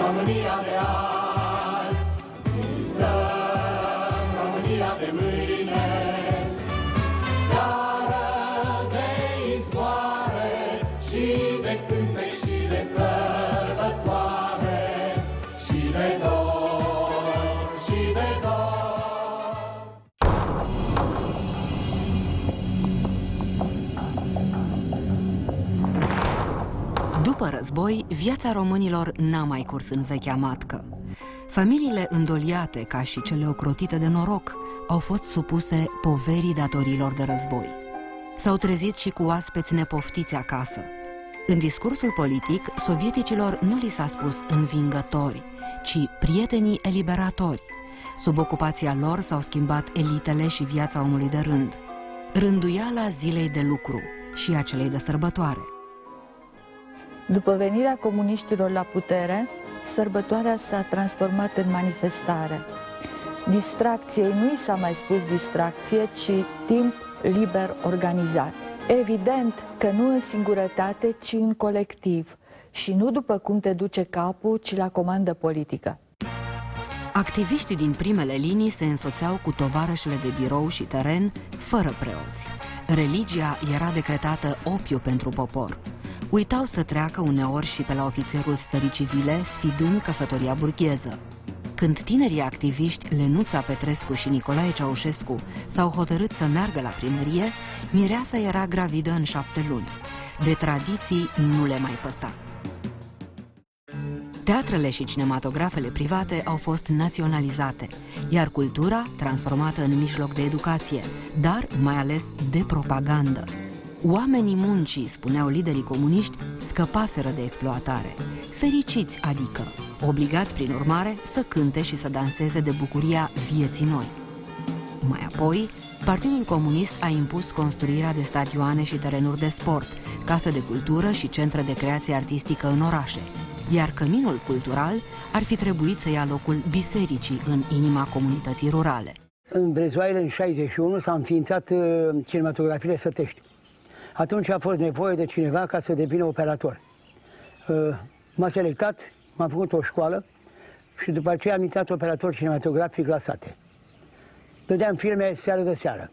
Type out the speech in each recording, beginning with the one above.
România de azi, visăm România de mâine, țară de izvoare și de cântec și de sărbătoare, și de dor, și de dor. După război, viața românilor n-a mai curs în vechea matcă. Familiile îndoliate, ca și cele ocrotite de noroc, au fost supuse poverii datorilor de război. S-au trezit și cu oaspeți nepoftiți acasă. În discursul politic, sovieticilor nu li s-a spus învingători, ci prietenii eliberatori. Sub ocupația lor s-au schimbat elitele și viața omului de rând. Rânduiala zilei de lucru și a celei de sărbătoare. După venirea comuniștilor la putere, sărbătoarea s-a transformat în manifestare. Distracției nu i s-a mai spus distracție, ci timp liber organizat. Evident că nu în singurătate, ci în colectiv. Și nu după cum te duce capul, ci la comandă politică. Activiștii din primele linii se însoțeau cu tovarășele de birou și teren, fără preoți. Religia era decretată opiu pentru popor. Uitau să treacă uneori și pe la ofițerul stării civile, sfidând căsătoria burgheză. Când tinerii activiști Lenuța Petrescu și Nicolae Ceaușescu s-au hotărât să meargă la primărie, mireasa era gravidă în 7 luni. De tradiții nu le mai păsa. Teatrele și cinematografele private au fost naționalizate, iar cultura transformată în mijloc de educație, dar mai ales de propagandă. Oamenii muncii, spuneau liderii comuniști, scăpaseră de exploatare. Fericiți, adică, obligați prin urmare să cânte și să danseze de bucuria vieții noi. Mai apoi, Partidul Comunist a impus construirea de stadioane și terenuri de sport, case de cultură și centre de creație artistică în orașe, iar căminul cultural ar fi trebuit să ia locul bisericii în inima comunității rurale. În Brezoaile, în 61, s-a înființat cinematografiile sătești. Atunci a fost nevoie de cineva ca să devină operator. M-a selectat, m-am făcut o școală și după aceea am intrat operator cinematografic la sate. Dădeam filme seară de seară.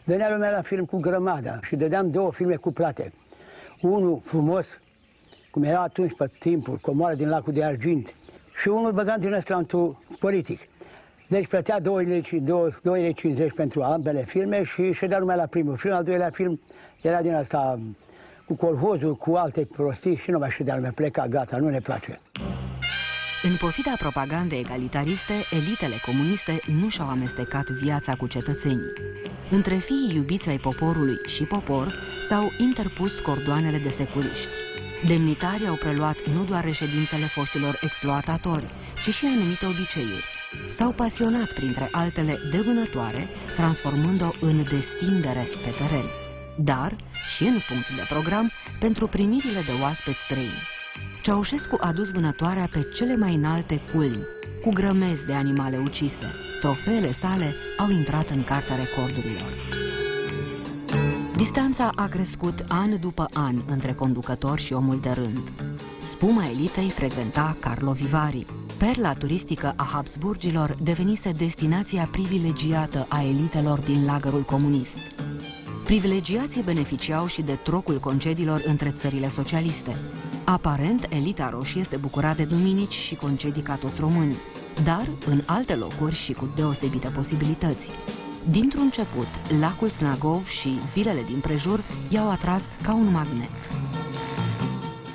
Venea lumea la film cu grămada și dădeam 2 filme cuplate. Unul frumos, cum era atunci pe timpul, Comoara din Lacul de Argint, și unul băgam din ăstrantul politic. Deci plătea 2,50 € pentru ambele filme și ședea lumea la primul film. Al doilea film era din asta cu colhozul, cu alte prostii și nu mai ședea lumea, pleca, gata, nu ne place. În pofida propagandei egalitariste, elitele comuniste nu și-au amestecat viața cu cetățenii. Între fiii iubiți ai poporului și popor s-au interpus cordoanele de securiști. Demnitarii au preluat nu doar reședințele foștilor exploatatori, ci și anumite obiceiuri. S-au pasionat, printre altele, de vânătoare, transformând-o în destindere pe teren. Dar, și în punct de program, pentru primirile de oaspeți străini. Ceaușescu a dus vânătoarea pe cele mai înalte culmi, cu grămezi de animale ucise. Trofeele sale au intrat în cartea recordurilor. Distanța a crescut an după an între conducător și omul de rând. Spuma elitei frecventa Carlo Vivari. Perla turistică a Habsburgilor devenise destinația privilegiată a elitelor din lagărul comunist. Privilegiații beneficiau și de trocul concediilor între țările socialiste. Aparent, elita roșie se bucura de duminici și concedii ca toți românii, dar în alte locuri și cu deosebite posibilități. Dintr-un început, lacul Snagov și vilele din prejur i-au atras ca un magnet.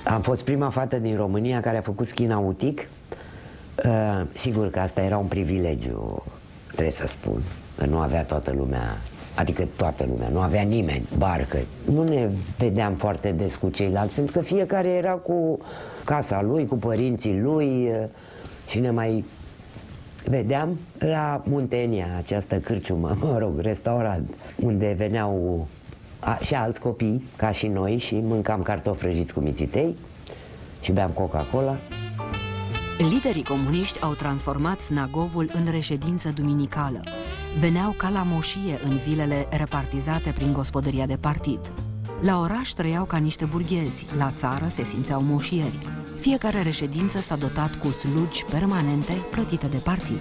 Am fost prima fată din România care a făcut schi nautic. Sigur că asta era un privilegiu, trebuie să spun, că nu avea toată lumea, adică toată lumea, nu avea nimeni barcă. Nu ne vedeam foarte des cu ceilalți, pentru că fiecare era cu casa lui, cu părinții lui și ne mai vedeam la Muntenia, această cârciumă, mă rog, restaurant, unde veneau și alți copii, ca și noi, și mâncam cartofi prăjiți cu mititei și beam Coca-Cola. Liderii comuniști au transformat Snagovul în reședință duminicală. Veneau ca la moșie în vilele repartizate prin gospodăria de partid. La oraș trăiau ca niște burghezi, la țară se simțeau moșieri. Fiecare reședință s-a dotat cu slugi permanente plătite de partid.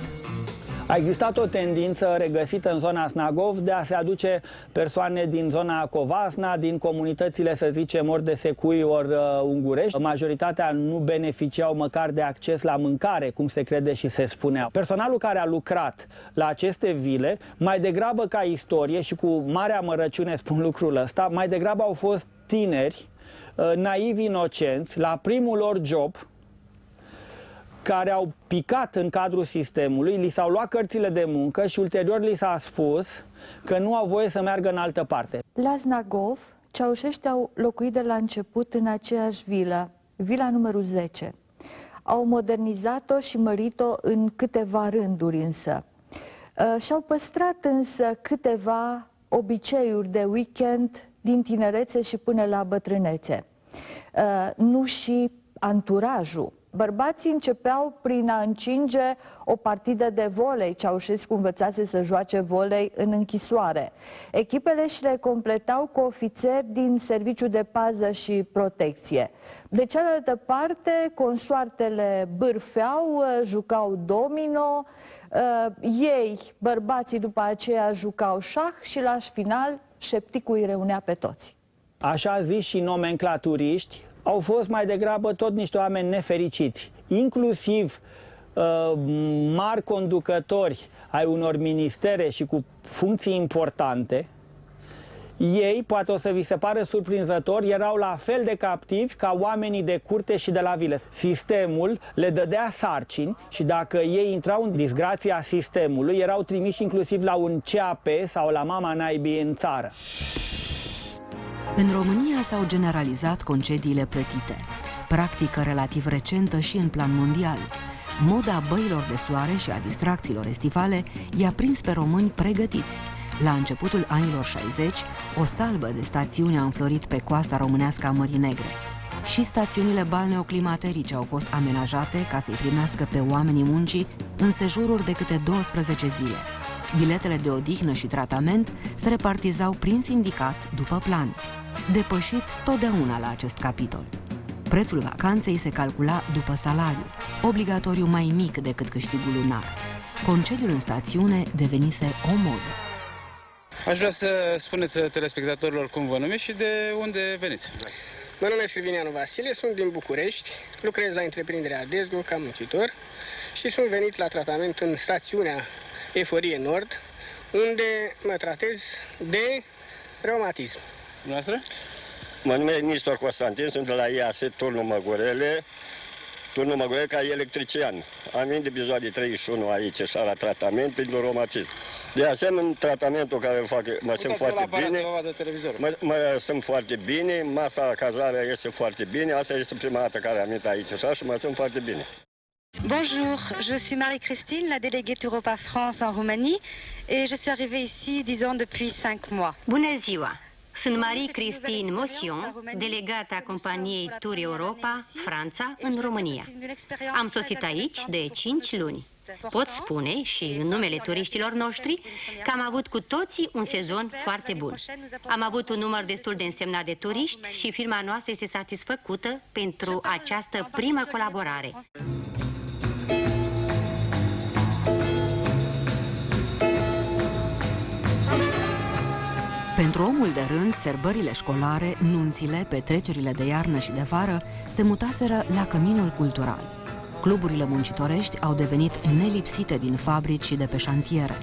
A existat o tendință regăsită în zona Snagov de a se aduce persoane din zona Covasna, din comunitățile, să zicem, ori de secui, ori ungurești. Majoritatea nu beneficiau măcar de acces la mâncare, cum se crede și se spunea. Personalul care a lucrat la aceste vile, mai degrabă ca istorie, și cu mare amărăciune spun lucrul ăsta, mai degrabă au fost tineri, naivi, inocenți, la primul lor job, care au picat în cadrul sistemului, li s-au luat cărțile de muncă și ulterior li s-a spus că nu au voie să meargă în altă parte. La Snagov, ceaușești au locuit de la început în aceeași vilă, vila numărul 10. Au modernizat-o și mărit-o în câteva rânduri însă. Și-au păstrat însă câteva obiceiuri de weekend din tinerețe și până la bătrânețe. Nu și anturajul. Bărbații începeau prin a încinge o partidă de volei. Ceaușescu învățase să joace volei în închisoare. Echipele și le completau cu ofițeri din serviciu de pază și protecție. De cealaltă parte, consoartele bârfeau, jucau domino, ei, bărbații, după aceea jucau șah și la final șepticul îi reunea pe toți. Așa zis și nomenclaturiști au fost mai degrabă tot niște oameni nefericiți, inclusiv mari conducători ai unor ministere și cu funcții importante. Ei, poate o să vi se pare surprinzător, erau la fel de captivi ca oamenii de curte și de la vile. Sistemul le dădea sarcini și dacă ei intrau în disgrația sistemului, erau trimiși inclusiv la un CAP sau la mama naibii în țară. În România s-au generalizat concediile plătite, practică relativ recentă și în plan mondial. Moda băilor de soare și a distracțiilor estivale i-a prins pe români pregătiți. La începutul anilor 60, o salvă de stațiuni a înflorit pe coasta românească a Mării Negre. Și stațiunile balneoclimaterice au fost amenajate ca să-i primească pe oamenii muncii în sejururi de câte 12 zile. Biletele de odihnă și tratament se repartizau prin sindicat după plan. Depășit totdeauna la acest capitol. Prețul vacanței se calcula după salariu, obligatoriu mai mic decât câștigul lunar. Concediul în stațiune devenise o modă. Aș vrea să spuneți telespectatorilor cum vă numiți și de unde veniți. Mă numesc Silvinianu Vasile, sunt din București, lucrez la întreprinderea Desgo ca muncitor și sunt venit la tratament în stațiunea Eforie Nord, unde mă tratez de reumatism. Dumneavoastră? Mă numesc Nistor Constantin, sunt de la IAS, turnul Măgurele, ca electrician. Am venit de episodii 31 aici, și la tratament pentru reumatism. De asemenea, tratamentul care îl fac, mă simt foarte bine, mă simt foarte bine, masa, cazarea este foarte bine, asta este prima dată care am venit aici și mă simt foarte bine. Bonjour, je suis Marie-Christine, la déléguée Europa France en Roumanie et je suis arrivée ici, disons, depuis 5 mois. Bună ziua! Sunt Marie-Christine Motion, delegată a companiei Tour Europa, Franța, în România. Am sosit aici de 5 luni. Pot spune, și în numele turiștilor noștri, că am avut cu toții un sezon foarte bun. Am avut un număr destul de însemnat de turiști și firma noastră este satisfăcută pentru această primă colaborare. Pentru omul de rând, sărbările școlare, nunțile, petrecerile de iarnă și de vară se mutaseră la căminul cultural. Cluburile muncitorești au devenit nelipsite din fabrici și de pe șantiere.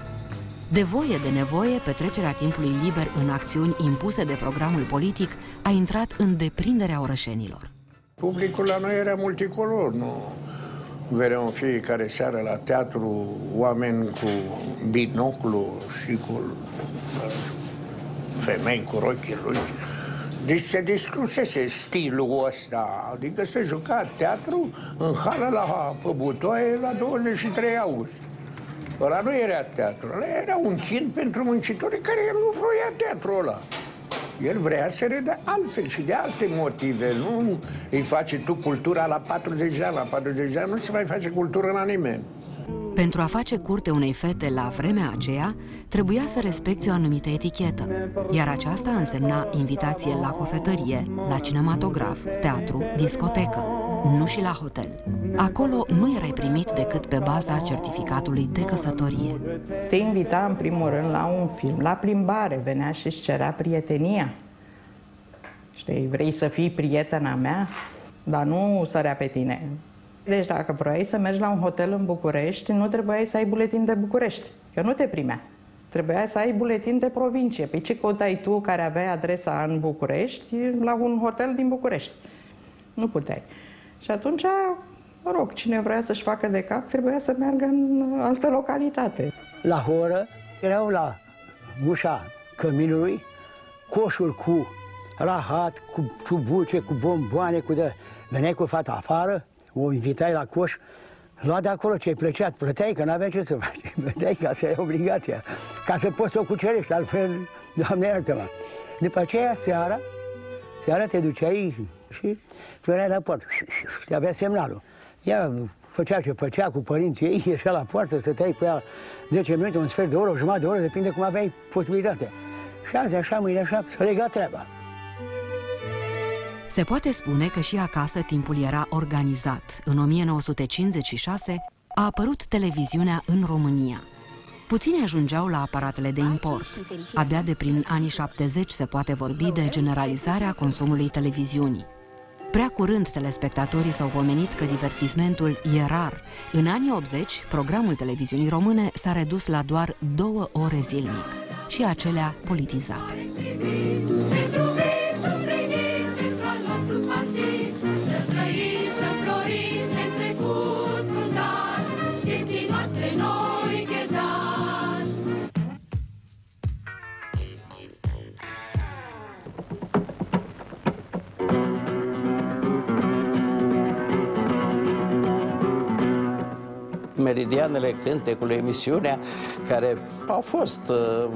De voie de nevoie, petrecerea timpului liber în acțiuni impuse de programul politic a intrat în deprinderea orășenilor. Publicul la noi era multicolor, nu? Vedeam în fiecare seară la teatru oameni cu binoclu și cu femei cu rochii lungi. Deci se discusese stilul ăsta, adică se juca teatru în hală pe Butoaie la 23 august. Ăla nu era teatru, ăla era un chin pentru muncitorii care nu voia teatrul ăla. El vrea să redă altfel și de alte motive, nu îi face tu cultura la 40 de ani, la 40 de ani nu se mai face cultură la nimeni. Pentru a face curte unei fete la vremea aceea, trebuia să respecte o anumită etichetă, iar aceasta însemna invitație la cofetărie, la cinematograf, teatru, discotecă. nu și la hotel. Acolo nu erai primit decât pe baza certificatului de căsătorie. Te invita în primul rând la un film, la plimbare, venea și îți cerea prietenia. Știi, vrei să fii prietena mea, dar nu sărea pe tine. Deci dacă vroiai să mergi la un hotel în București, nu trebuiai să ai buletin de București, că nu te primea. Trebuia să ai buletin de provincie. Păi ce căutai tu care aveai adresa în București la un hotel din București? Nu puteai. Și atunci, mă rog, cine vrea să-și facă de cap, trebuia să meargă în altă localitate. La horă erau la ușa căminului coșuri cu rahat, cu ciubuce, cu bomboane, cu de... Veneai cu fata afară, o invitai la coș, lua de acolo ce-ai plăcea, plăteai, că n-aveai ce să faci, plăteai ca să ai obligația, ca să poți să o cucerești, altfel, Doamne iartă-mă. După aceea, seara te duceai și floreai la poartă și avea semnalul. Ea făcea ce făcea cu părinții ei, ieșea la poartă, stăteai cu ea 10 minute, un sfert de oră, o jumătate de oră, depinde cum aveai posibilitate. Și azi așa, mâine așa, să lega treaba. Se poate spune că și acasă timpul era organizat. În 1956 a apărut televiziunea în România. Puțini ajungeau la aparatele de import. Abia de prin anii 70 se poate vorbi de generalizarea consumului televiziunii. Prea curând telespectatorii s-au pomenit că divertismentul e rar. În anii 80, programul televiziunii române s-a redus la doar 2 ore zilnic, și acelea politizate. Meridianele Cântecului, emisiunea care a fost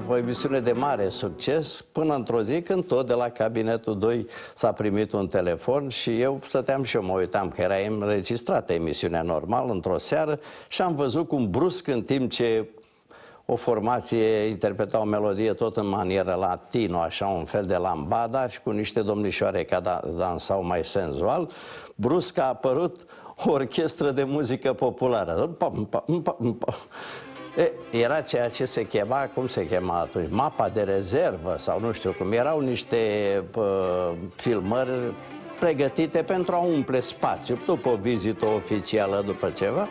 o emisiune de mare succes, până într-o zi când tot de la Cabinetul 2 s-a primit un telefon și eu stăteam și eu mă uitam că era înregistrată emisiunea normal într-o seară și am văzut cum brusc, în timp ce o formație interpreta o melodie tot în manieră latino, așa un fel de lambada și cu niște domnișoare care dansau mai senzual, brusc a apărut o orchestră de muzică populară. Era ceea ce se chema, cum se chema atunci, mapa de rezervă sau nu știu cum. Erau niște filmări pregătite pentru a umple spațiu, după o vizită oficială, după ceva.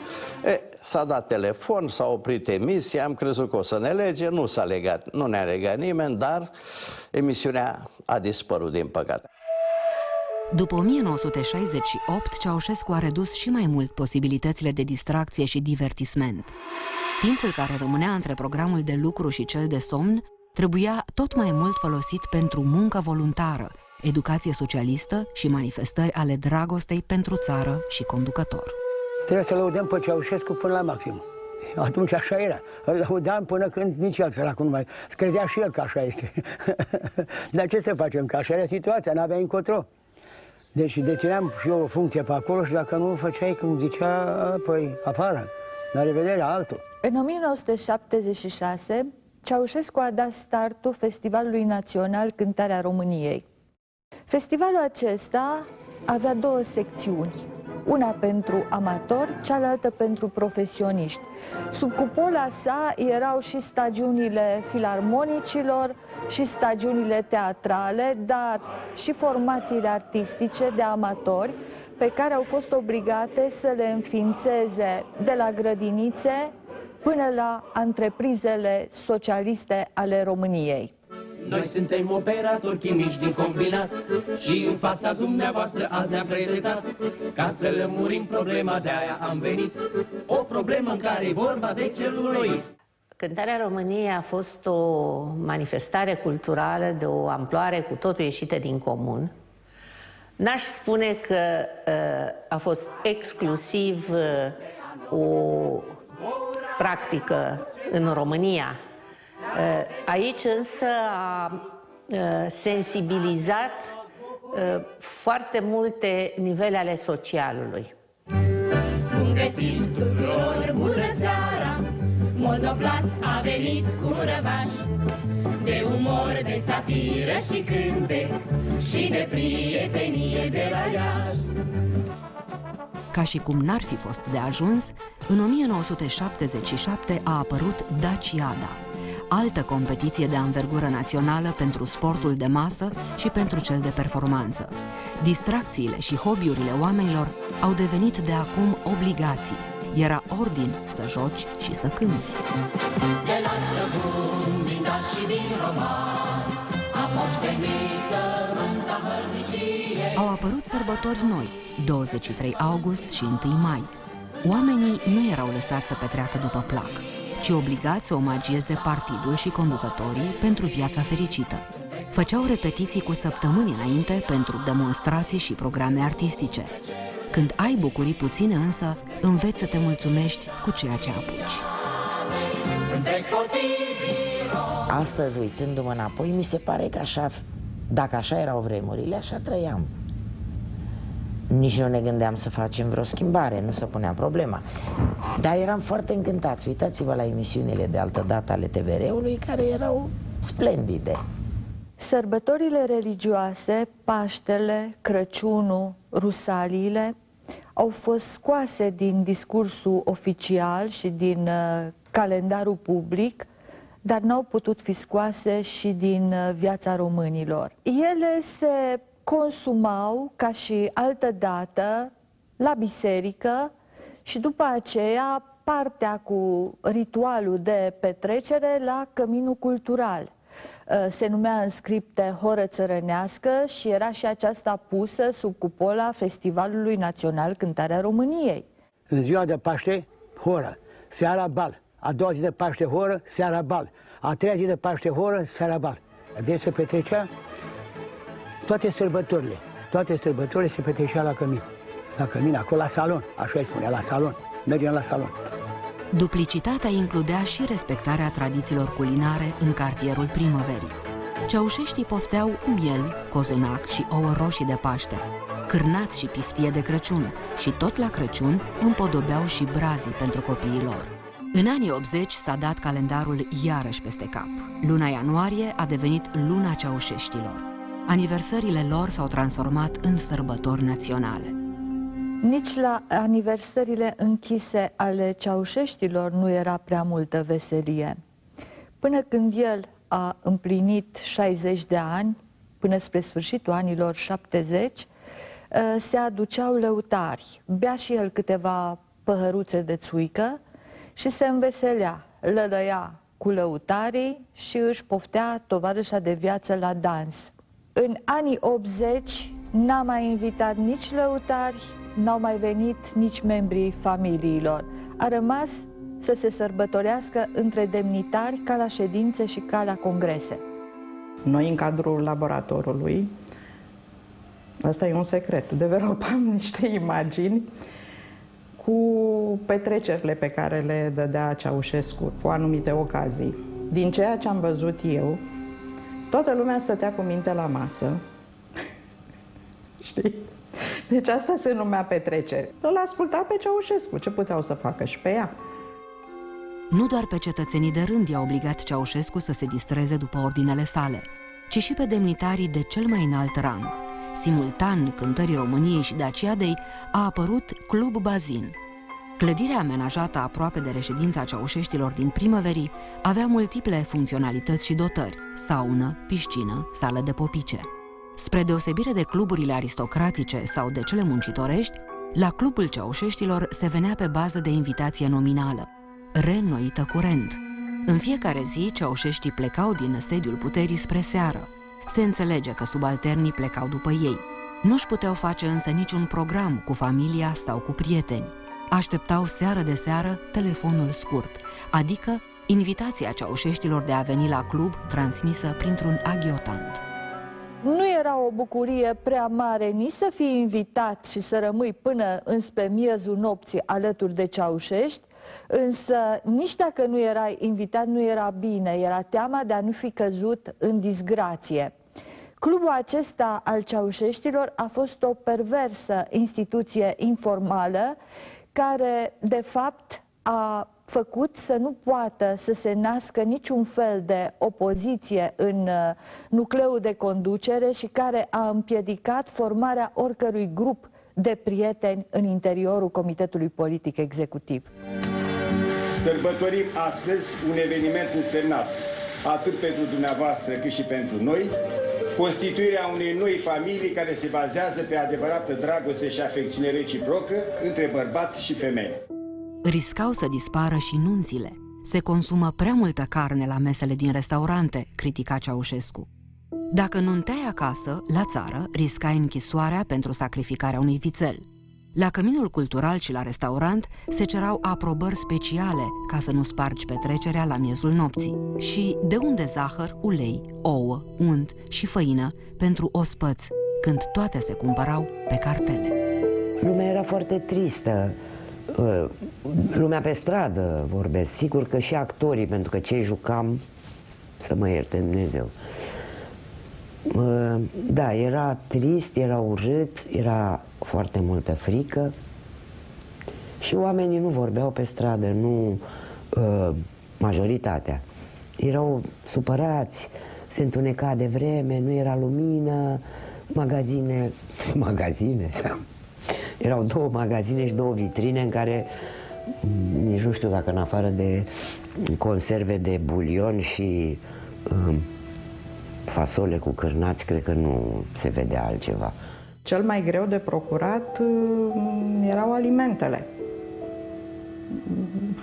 S-a dat telefon, s-a oprit emisia, am crezut că o să ne lege, nu ne-a legat nimeni, dar emisiunea a dispărut, din păcate. După 1968, Ceaușescu a redus și mai mult posibilitățile de distracție și divertisment. Timpul care rămânea între programul de lucru și cel de somn trebuia tot mai mult folosit pentru muncă voluntară, educație socialistă și manifestări ale dragostei pentru țară și conducător. Trebuie să lăudăm pe Ceaușescu până la maxim. Atunci așa era. Îl lăudam până când nici el săracul nu mai... Credea și el că așa este. Dar ce să facem? Că așa era situația, n-avea încotro. Deci dețineam și eu o funcție pe acolo și dacă nu o făceai, cum zicea, păi afară, la revedere, altul. În 1976, Ceaușescu a dat startul Festivalului Național Cântarea României. Festivalul acesta avea 2 secțiuni, una pentru amatori, cealaltă pentru profesioniști. Sub cupola sa erau și stagiunile filarmonicilor și stagiunile teatrale, dar și formațiile artistice de amatori pe care au fost obligate să le înființeze de la grădinițe până la întreprizele socialiste ale României. Noi suntem operatori chimici din combinat și în fața dumneavoastră azi ne-am prezentat ca să lămurim problema, de-aia am venit, o problemă în care e vorba de celuloid. Cântarea României a fost o manifestare culturală de o amploare cu totul ieșită din comun. N-aș spune că a fost exclusiv o practică în România. Aici însă a sensibilizat foarte multe nivele ale socialului. Cum găsim tuturor bună seara, Moldoplat a venit cu răvaș de umor, de satiră și cântec și de prietenie de la Iași. și cum n-ar fi fost de ajuns, în 1977 a apărut Daciada, altă competiție de anvergură națională pentru sportul de masă și pentru cel de performanță. Distracțiile și hobby-urile oamenilor au devenit de acum obligații. Era ordin să joci și să cânți. De la străbun, din Daci și din roman, a moștenit sămânța hărniciei. Au apărut sărbători noi, 23 august și 1 mai. Oamenii nu erau lăsați să petreacă după plac, ci obligați să omagieze partidul și conducătorii pentru viața fericită. Făceau repetiții cu săptămâni înainte pentru demonstrații și programe artistice. Când ai bucurii puține însă, înveți să te mulțumești cu ceea ce apuci. Astăzi, uitându-mă înapoi, mi se pare că așa, dacă așa erau vremurile, așa trăiam. Nici nu ne gândeam să facem vreo schimbare, nu se punea problema. Dar eram foarte încântați. Uitați-vă la emisiunile de altădată ale TVR-ului, care erau splendide. Sărbătorile religioase, Paștele, Crăciunul, Rusaliile, au fost scoase din discursul oficial și din calendarul public, dar n-au putut fi scoase și din viața românilor. Ele se consumau ca și altădată la biserică și după aceea partea cu ritualul de petrecere la căminul cultural. Se numea în scripte horă țărănească și era și aceasta pusă sub cupola Festivalului Național Cântarea României. În ziua de Paște, horă, seara bal. A doua zi de Paște, horă, seara bal. A treia zi de Paște, horă, seara bal. Deci se petrecea toate sărbătorile se petrecea la cămin. La cămin, acolo, la salon, așa îi spunea, la salon. Mergeam la salon. Duplicitatea includea și respectarea tradițiilor culinare în cartierul primăverii. Ceaușeștii pofteau miel, cozonac și ouă roșii de Paște, cârnați și piftie de Crăciun și tot la Crăciun împodobeau și brazii pentru copiii lor. În anii 80 s-a dat calendarul iarăși peste cap. Luna ianuarie a devenit luna ceaușeștilor. Aniversările lor s-au transformat în sărbători naționale. Nici la aniversările închise ale ceaușeștilor nu era prea multă veselie. Până când el a împlinit 60 de ani, până spre sfârșitul anilor 70, se aduceau lăutari. Bea și el câteva păhăruțe de țuică și se înveselea, lălăia cu lăutarii și își poftea tovarășa de viață la dans. În anii 80 n-a mai invitat nici lăutari, n-au mai venit nici membrii familiilor. A rămas să se sărbătorească între demnitari ca la ședințe și ca la congrese. Noi, în cadrul laboratorului, asta e un secret, developam niște imagini cu petrecerile pe care le dădea Ceaușescu cu anumite ocazii. Din ceea ce am văzut eu, toată lumea stătea cu minte la masă. Știi? Deci asta se numea petrecere. Îl asculta pe Ceaușescu, ce puteau să facă și pe ea. Nu doar pe cetățenii de rând i-a obligat Ceaușescu să se distreze după ordinele sale, ci și pe demnitarii de cel mai înalt rang. Simultan cântării României și Daciadei a apărut Club Bazin. Clădirea amenajată aproape de reședința ceaușeștilor din primăverii avea multiple funcționalități și dotări: saună, piscină, sală de popice. Spre deosebire de cluburile aristocratice sau de cele muncitorești, la Clubul Ceaușeștilor se venea pe bază de invitație nominală, reînnoită curent. În fiecare zi, ceaușeștii plecau din sediul puterii spre seară. Se înțelege că subalternii plecau după ei. Nu-și puteau face însă niciun program cu familia sau cu prieteni. Așteptau seară de seară telefonul scurt, adică invitația ceaușeștilor de a veni la club transmisă printr-un aghiotant. Nu era o bucurie prea mare nici să fii invitat și să rămâi până înspre miezul nopții alături de ceaușești, însă nici dacă nu erai invitat nu era bine, era teama de a nu fi căzut în disgrație. Clubul acesta al ceaușeștilor a fost o perversă instituție informală care, de fapt, a făcut să nu poată să se nască niciun fel de opoziție în nucleul de conducere și care a împiedicat formarea oricărui grup de prieteni în interiorul Comitetului Politic Executiv. Sărbătorim astăzi un eveniment însemnat, atât pentru dumneavoastră cât și pentru noi, constituirea unei noi familii care se bazează pe adevărată dragoste și afecțiune reciprocă între bărbat și femeie. Riscau să dispară și nunțile. Se consumă prea multă carne la mesele din restaurante, critica Ceaușescu. Dacă nunteai acasă, la țară, riscai închisoarea pentru sacrificarea unui vițel. La Căminul Cultural și la restaurant se cerau aprobări speciale ca să nu spargi petrecerea la miezul nopții. Și de unde zahăr, ulei, ouă, unt și făină pentru ospăți, când toate se cumpărau pe cartele. Lumea era foarte tristă. Lumea pe stradă vorbesc. Sigur că și actorii, pentru că ce jucam, să mă ierte Dumnezeu. Da, era trist, era urât, era foarte multă frică și oamenii nu vorbeau pe stradă, nu majoritatea. Erau supărați, se întuneca de vreme, nu era lumină, magazine. Erau 2 magazine și 2 vitrine în care nici nu știu dacă în afară de conserve de bulion și fasole cu cârnați, cred că nu se vedea altceva. Cel mai greu de procurat erau alimentele.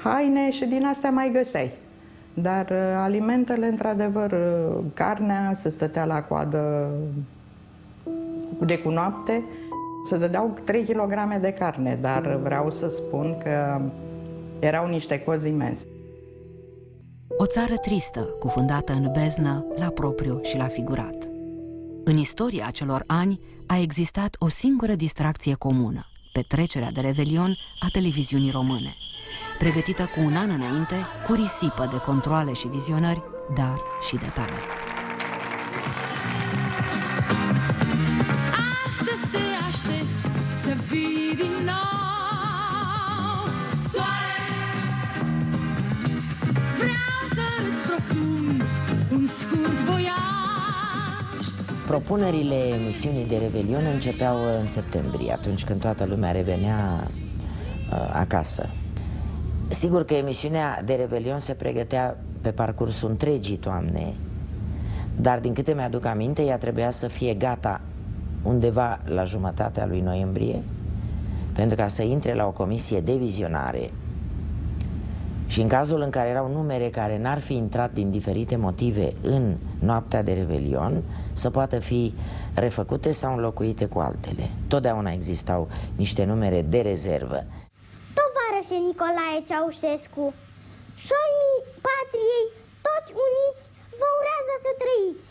Haine și din astea mai găseai. Dar alimentele, într-adevăr, carnea se stătea la coadă de cu noapte. Se dădeau 3 kg de carne, dar vreau să spun că erau niște cozi imense. O țară tristă, cufundată în beznă, la propriu și la figurat. În istoria acelor ani a existat o singură distracție comună, petrecerea de Revelion a televiziunii române, pregătită cu un an înainte, cu risipă de controale și vizionări, dar și de talent. Astăzi te aștept să vii din nou. Propunerile emisiunii de Revelion începeau în septembrie, atunci când toată lumea revenea acasă. Sigur că emisiunea de Revelion se pregătea pe parcursul întregii toamne, dar din câte mi-aduc aminte, ea trebuia să fie gata undeva la jumătatea lui noiembrie, pentru ca să intre la o comisie de vizionare și în cazul în care erau numere care n-ar fi intrat din diferite motive în noaptea de Revelion, să poată fi refăcute sau înlocuite cu altele. Totdeauna existau niște numere de rezervă. Tovarășe Nicolae Ceaușescu, șoimii patriei, toți uniți, vă urează să trăiți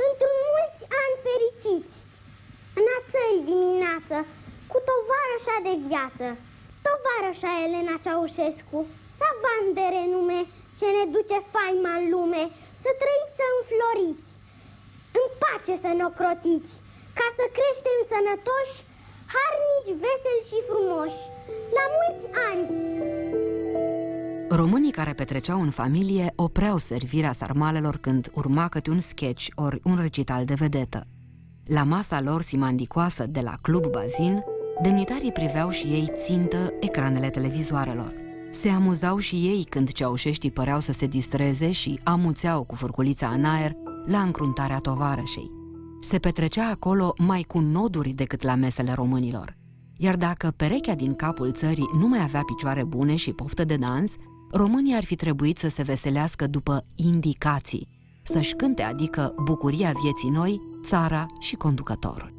într-un mulți ani fericiți. În a țării dimineață, cu tovarășa de viață, tovarășa Elena Ceaușescu, savant de renume, ce ne duce faima în lume, să trăiți să înfloriți, în pace să ne ocrotiți, ca să creștem sănătoși, harnici, veseli și frumoși. La mulți ani! Românii care petreceau în familie opreau servirea sarmalelor când urma câte un sketch ori un recital de vedetă. La masa lor simandicoasă de la Club Bazin, demnitarii priveau și ei țintă ecranele televizoarelor. Se amuzau și ei când ceaușeștii păreau să se distreze și amuțeau cu furculița în aer la încruntarea tovarășei. Se petrecea acolo mai cu noduri decât la mesele românilor. Iar dacă perechea din capul țării nu mai avea picioare bune și poftă de dans, românii ar fi trebuit să se veselească după indicații, să-și cânte adică bucuria vieții noi, țara și conducătorul.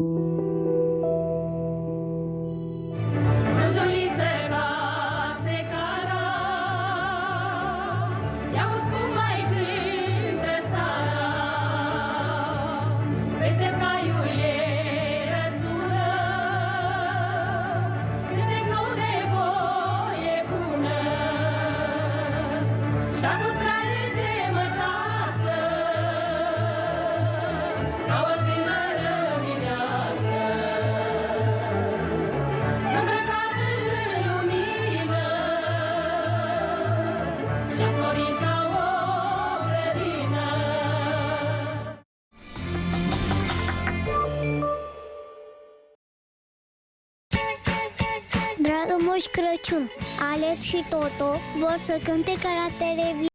Moș Crăciun. Alex și Toto vor să cânte ca la televiziune.